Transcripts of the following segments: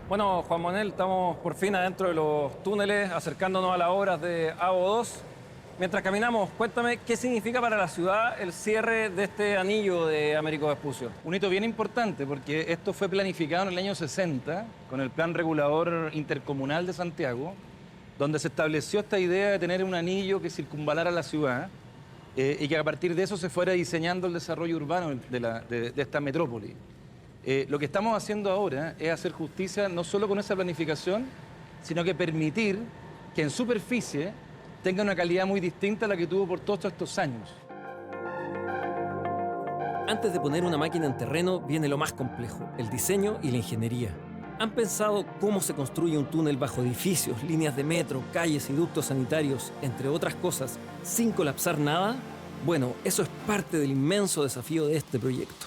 Bueno, Juan Manuel, estamos por fin adentro de los túneles, acercándonos a las obras de AO2. Mientras caminamos, cuéntame qué significa para la ciudad el cierre de este anillo de Américo Vespucio. Un hito bien importante porque esto fue planificado en el año 60 con el Plan Regulador Intercomunal de Santiago, donde se estableció esta idea de tener un anillo que circunvalara la ciudad y que a partir de eso se fuera diseñando el desarrollo urbano de esta metrópoli. Lo que estamos haciendo ahora es hacer justicia no solo con esa planificación, sino que permitir que en superficie tenga una calidad muy distinta a la que tuvo por todos estos años. Antes de poner una máquina en terreno viene lo más complejo, el diseño y la ingeniería. ¿Han pensado cómo se construye un túnel bajo edificios, líneas de metro, calles y ductos sanitarios, entre otras cosas, sin colapsar nada? Bueno, eso es parte del inmenso desafío de este proyecto.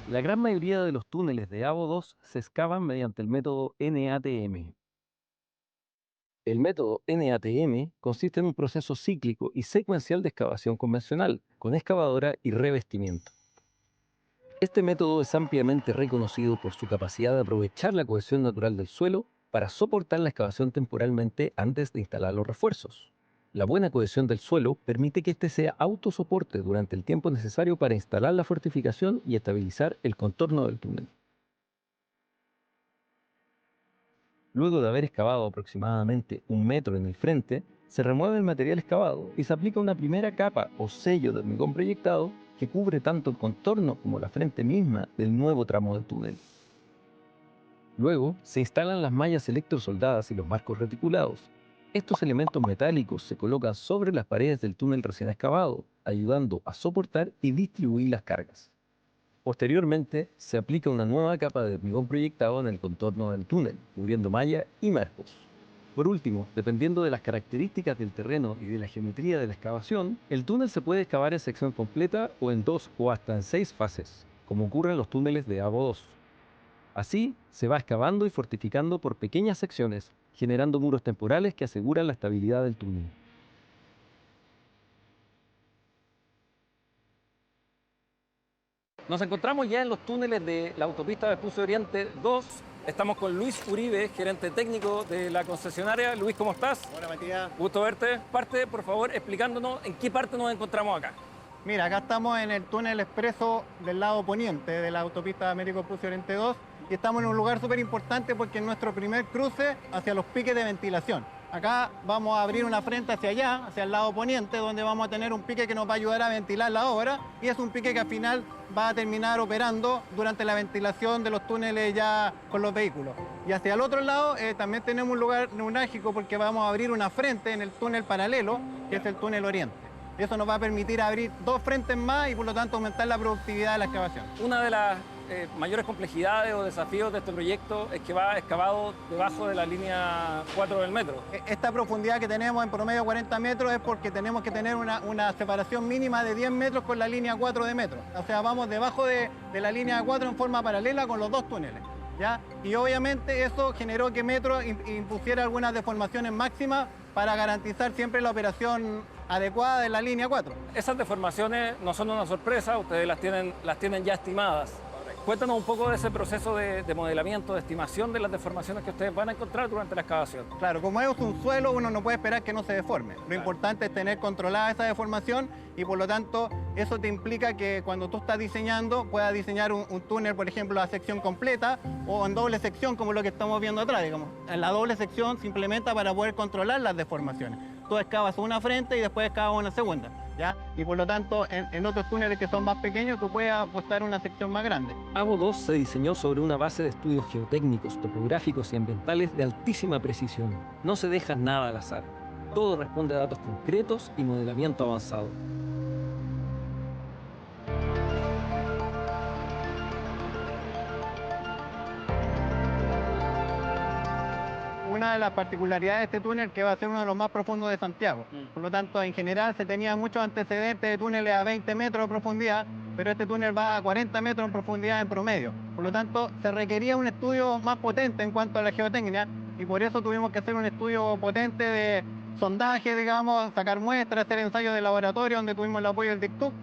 La gran mayoría de los túneles de AVO2 se excavan mediante el método NATM. El método NATM consiste en un proceso cíclico y secuencial de excavación convencional, con excavadora y revestimiento. Este método es ampliamente reconocido por su capacidad de aprovechar la cohesión natural del suelo para soportar la excavación temporalmente antes de instalar los refuerzos. La buena cohesión del suelo permite que éste sea autosoporte durante el tiempo necesario para instalar la fortificación y estabilizar el contorno del túnel. Luego de haber excavado aproximadamente 1 metro en el frente, se remueve el material excavado y se aplica una primera capa o sello de hormigón proyectado que cubre tanto el contorno como la frente misma del nuevo tramo del túnel. Luego se instalan las mallas electrosoldadas y los marcos reticulados. Estos elementos metálicos se colocan sobre las paredes del túnel recién excavado, ayudando a soportar y distribuir las cargas. Posteriormente, se aplica una nueva capa de hormigón proyectado en el contorno del túnel, cubriendo malla y marcos. Por último, dependiendo de las características del terreno y de la geometría de la excavación, el túnel se puede excavar en sección completa o en 2 o hasta en 6 fases, como ocurre en los túneles de AVO2. Así, se va excavando y fortificando por pequeñas secciones, generando muros temporales que aseguran la estabilidad del túnel. Nos encontramos ya en los túneles de la autopista Vespucio Oriente 2. Estamos con Luis Uribe, gerente técnico de la concesionaria. Luis, ¿cómo estás? Hola Matías. Gusto verte. Parte, por favor, explicándonos en qué parte nos encontramos acá. Mira, acá estamos en el túnel expreso del lado poniente de la autopista Américo Vespucio Oriente 2 y estamos en un lugar súper importante porque es nuestro primer cruce hacia los piques de ventilación. Acá vamos a abrir una frente hacia allá, hacia el lado poniente, donde vamos a tener un pique que nos va a ayudar a ventilar la obra y es un pique que al final va a terminar operando durante la ventilación de los túneles ya con los vehículos. Y hacia el otro lado también tenemos un lugar neurálgico porque vamos a abrir una frente en el túnel paralelo, que es el túnel oriente. Eso nos va a permitir abrir 2 frentes más y por lo tanto aumentar la productividad de la excavación. Una de las mayores complejidades o desafíos de este proyecto es que va excavado debajo de la línea 4 del metro. Esta profundidad que tenemos en promedio 40 metros es porque tenemos que tener una separación mínima de 10 metros con la línea 4 de metro. O sea, vamos debajo de la línea 4 en forma paralela con los 2 túneles. ¿Ya? Y obviamente eso generó que Metro impusiera algunas deformaciones máximas para garantizar siempre la operación adecuada de la línea 4. Esas deformaciones no son una sorpresa, ustedes las tienen ya estimadas. Cuéntanos un poco de ese proceso de modelamiento, de estimación de las deformaciones que ustedes van a encontrar durante la excavación. Claro, como es un suelo, uno no puede esperar que no se deforme. Lo importante es tener controlada esa deformación y por lo tanto eso te implica que cuando tú estás diseñando puedas diseñar un túnel, por ejemplo, a sección completa o en doble sección como lo que estamos viendo atrás, digamos. En la doble sección se implementa para poder controlar las deformaciones. Tú excavas una frente y después excavas una segunda. ¿Ya? Y por lo tanto, en otros túneles que son más pequeños, tú puedes apostar una sección más grande. AVO2 se diseñó sobre una base de estudios geotécnicos, topográficos y ambientales de altísima precisión. No se deja nada al azar. Todo responde a datos concretos y modelamiento avanzado. Una de las particularidades de este túnel que va a ser uno de los más profundos de Santiago. Por lo tanto, en general se tenían muchos antecedentes de túneles a 20 metros de profundidad, pero este túnel va a 40 metros en profundidad en promedio. Por lo tanto, se requería un estudio más potente en cuanto a la geotécnica y por eso tuvimos que hacer un estudio potente de sondaje, digamos, sacar muestras, hacer ensayos de laboratorio donde tuvimos el apoyo del DICTUC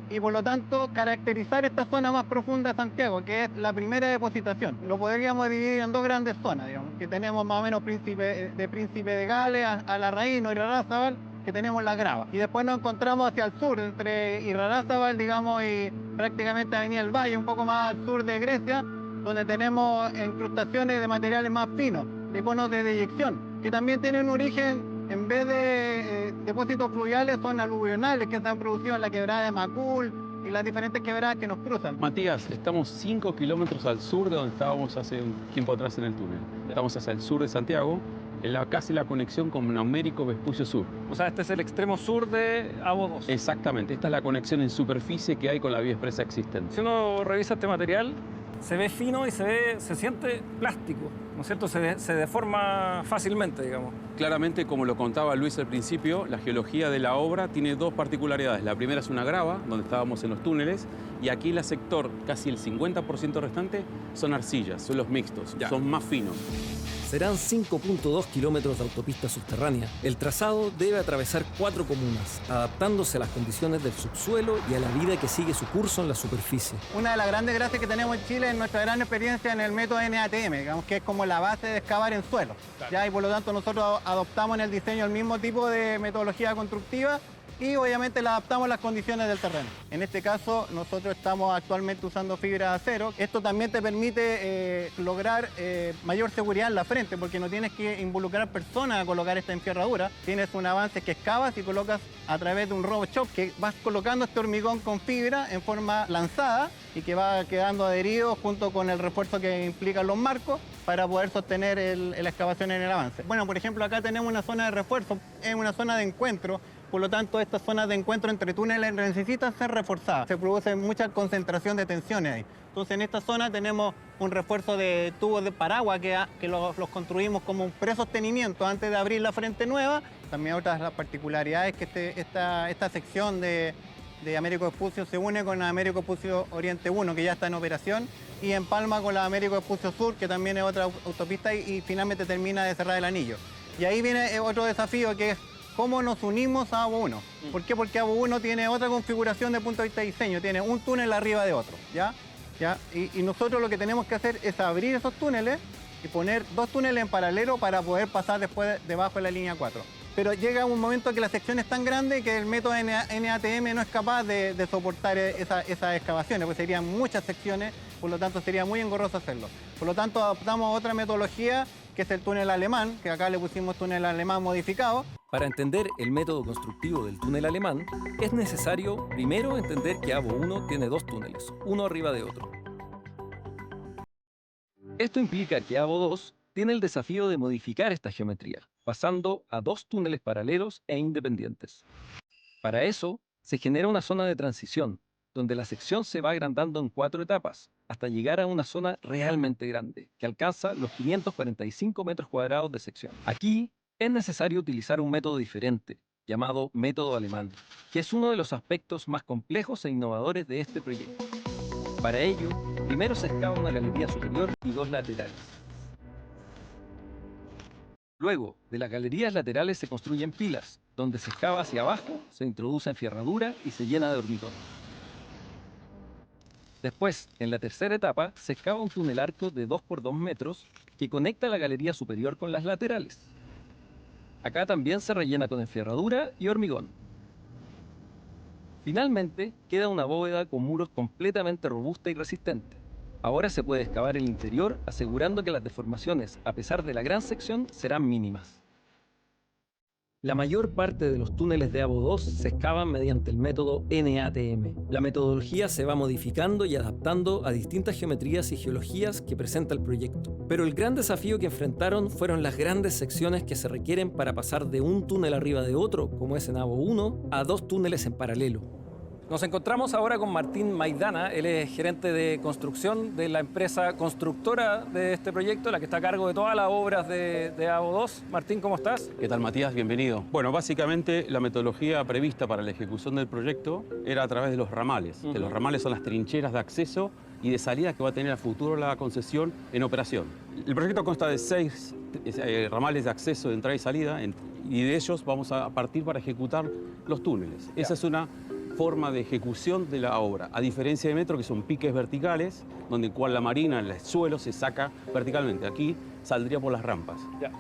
y por lo tanto caracterizar esta zona más profunda de Santiago, que es la primera depositación. Lo podríamos dividir en dos grandes zonas, digamos, que tenemos más o menos Príncipe de Gales a la raíz, no Irarrázaval, que tenemos las gravas. Y después nos encontramos hacia el sur, entre Irarrázaval, digamos, y prácticamente Avenida del Valle, un poco más al sur de Grecia, donde tenemos incrustaciones de materiales más finos, de conos de deyección, que también tienen un origen, en vez de depósitos fluviales, son aluvionales que se han producido en la quebrada de Macul y las diferentes quebradas que nos cruzan. Matías, estamos 5 kilómetros al sur de donde estábamos hace un tiempo atrás en el túnel. Estamos hacia el sur de Santiago, casi la conexión con Américo Vespucio Sur. O sea, este es el extremo sur de Abo 2. Exactamente, esta es la conexión en superficie que hay con la vía expresa existente. Si uno revisa este material, se ve fino y se siente plástico, ¿no es cierto? Se deforma fácilmente, digamos. Claramente, como lo contaba Luis al principio, la geología de la obra tiene dos particularidades. La primera es una grava, donde estábamos en los túneles, y aquí el sector, casi el 50% restante, son arcillas, son los mixtos, son más finos. Serán 5.2 kilómetros de autopista subterránea. El trazado debe atravesar 4 comunas, adaptándose a las condiciones del subsuelo y a la vida que sigue su curso en la superficie. Una de las grandes gracias que tenemos en Chile es nuestra gran experiencia en el método NATM, digamos que es como la base de excavar en suelo. Claro. ¿Ya? Y por lo tanto nosotros adoptamos en el diseño el mismo tipo de metodología constructiva y obviamente la adaptamos a las condiciones del terreno. En este caso, nosotros estamos actualmente usando fibra de acero. Esto también te permite lograr mayor seguridad en la frente, porque no tienes que involucrar personas a colocar esta enferradura. Tienes un avance que excavas y colocas a través de un robot shop, que vas colocando este hormigón con fibra en forma lanzada y que va quedando adherido junto con el refuerzo que implican los marcos para poder sostener la excavación en el avance. Bueno, por ejemplo, acá tenemos una zona de refuerzo, es una zona de encuentro. Por lo tanto, estas zonas de encuentro entre túneles necesitan ser reforzadas. Se produce mucha concentración de tensiones ahí. Entonces, en esta zona tenemos un refuerzo de tubos de paraguas que los construimos como un presostenimiento antes de abrir la frente nueva. También otras las particularidades que esta sección de Américo Vespucio se une con la Américo Vespucio Oriente 1, que ya está en operación, y empalma con la Américo Vespucio Sur, que también es otra autopista, y finalmente termina de cerrar el anillo. Y ahí viene otro desafío, que es cómo nos unimos a Abo 1. ¿Por qué? Porque Abo 1 tiene otra configuración de punto de vista de diseño, tiene un túnel arriba de otro, ¿ya? Y nosotros lo que tenemos que hacer es abrir esos túneles y poner dos túneles en paralelo para poder pasar después debajo de la línea 4. Pero llega un momento que la sección es tan grande que el método NATM no es capaz de soportar esas excavaciones, pues serían muchas secciones, por lo tanto sería muy engorroso hacerlo. Por lo tanto, adoptamos otra metodología, que es el túnel alemán, que acá le pusimos túnel alemán modificado. Para entender el método constructivo del túnel alemán, es necesario primero entender que Abo 1 tiene dos túneles, uno arriba de otro. Esto implica que Abo 2 tiene el desafío de modificar esta geometría, pasando a dos túneles paralelos e independientes. Para eso, se genera una zona de transición, donde la sección se va agrandando en 4 etapas, hasta llegar a una zona realmente grande, que alcanza los 545 metros cuadrados de sección. Aquí es necesario utilizar un método diferente, llamado método alemán, que es uno de los aspectos más complejos e innovadores de este proyecto. Para ello, primero se excava una galería superior y dos laterales. Luego, de las galerías laterales se construyen pilas, donde se excava hacia abajo, se introduce enferradura y se llena de hormigón. Después, en la tercera etapa, se excava un túnel arco de 2 por 2 metros que conecta la galería superior con las laterales. Acá también se rellena con enferradura y hormigón. Finalmente, queda una bóveda con muros completamente robusta y resistente. Ahora se puede excavar el interior, asegurando que las deformaciones, a pesar de la gran sección, serán mínimas. La mayor parte de los túneles de Abo 2 se excavan mediante el método NATM. La metodología se va modificando y adaptando a distintas geometrías y geologías que presenta el proyecto. Pero el gran desafío que enfrentaron fueron las grandes secciones que se requieren para pasar de un túnel arriba de otro, como es en Abo 1, a dos túneles en paralelo. Nos encontramos ahora con Martín Maidana, él es gerente de construcción de la empresa constructora de este proyecto, la que está a cargo de todas las obras de Abo 2. Martín, ¿cómo estás? ¿Qué tal, Matías? Bienvenido. Bueno, básicamente la metodología prevista para la ejecución del proyecto era a través de los ramales. Que los ramales son las trincheras de acceso y de salida que va a tener a futuro la concesión en operación. El proyecto consta de 6 ramales de acceso, de entrada y salida, y de ellos vamos a partir para ejecutar los túneles. Esa es una forma de ejecución de la obra, a diferencia de metro, que son piques verticales, donde cual la marina, el suelo, se saca verticalmente. Aquí saldría por las rampas. Ya.